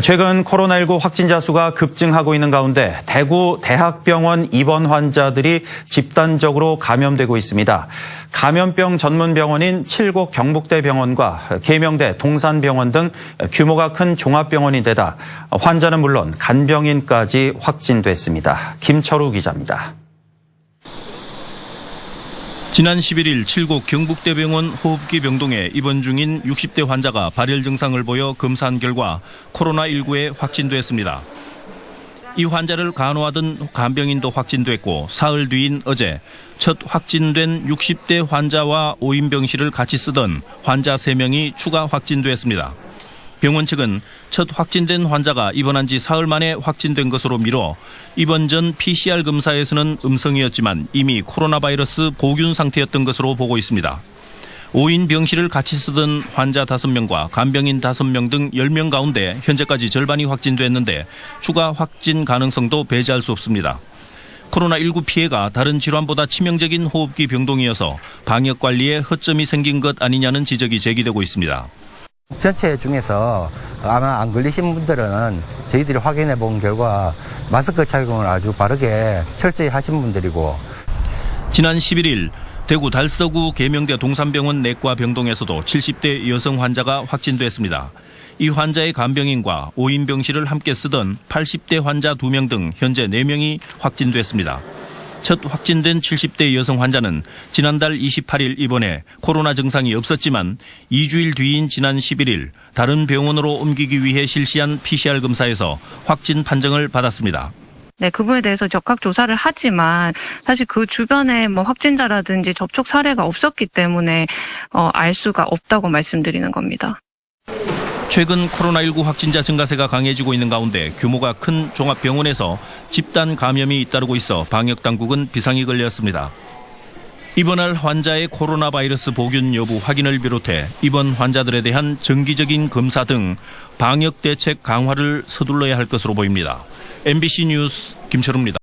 최근 코로나19 확진자 수가 급증하고 있는 가운데 대구 대학병원 입원 환자들이 집단적으로 감염되고 있습니다. 감염병 전문 병원인 칠곡 경북대병원과 계명대 동산병원 등 규모가 큰 종합병원인데다 환자는 물론 간병인까지 확진됐습니다. 김철우 기자입니다. 지난 11일 칠곡 경북대병원 호흡기 병동에 입원 중인 60대 환자가 발열 증상을 보여 검사한 결과 코로나19에 확진됐습니다. 이 환자를 간호하던 간병인도 확진됐고 사흘 뒤인 어제 첫 확진된 60대 환자와 5인 병실을 같이 쓰던 환자 3명이 추가 확진됐습니다. 병원 측은 첫 확진된 환자가 입원한 지 사흘 만에 확진된 것으로 미뤄 입원 전 PCR 검사에서는 음성이었지만 이미 코로나 바이러스 보균 상태였던 것으로 보고 있습니다. 5인 병실을 같이 쓰던 환자 5명과 간병인 5명 등 10명 가운데 현재까지 절반이 확진됐는데 추가 확진 가능성도 배제할 수 없습니다. 코로나19 피해가 다른 질환보다 치명적인 호흡기 병동이어서 방역 관리에 허점이 생긴 것 아니냐는 지적이 제기되고 있습니다. 전체 중에서 아마 안 걸리신 분들은 저희들이 확인해 본 결과 마스크 착용을 아주 바르게 철저히 하신 분들이고 지난 11일 대구 달서구 계명대 동산병원 내과 병동에서도 70대 여성 환자가 확진됐습니다. 이 환자의 간병인과 5인 병실을 함께 쓰던 80대 환자 2명 등 현재 4명이 확진됐습니다. 첫 확진된 70대 여성 환자는 지난달 28일 입원해 코로나 증상이 없었지만 2주일 뒤인 지난 11일 다른 병원으로 옮기기 위해 실시한 PCR 검사에서 확진 판정을 받았습니다. 네, 그분에 대해서 적합 조사를 하지만 사실 그 주변에 확진자라든지 접촉 사례가 없었기 때문에 알 수가 없다고 말씀드리는 겁니다. 최근 코로나19 확진자 증가세가 강해지고 있는 가운데 규모가 큰 종합병원에서 집단 감염이 잇따르고 있어 방역당국은 비상이 걸렸습니다. 입원할 환자의 코로나 바이러스 보균 여부 확인을 비롯해 입원 환자들에 대한 정기적인 검사 등 방역 대책 강화를 서둘러야 할 것으로 보입니다. MBC 뉴스 김철우입니다.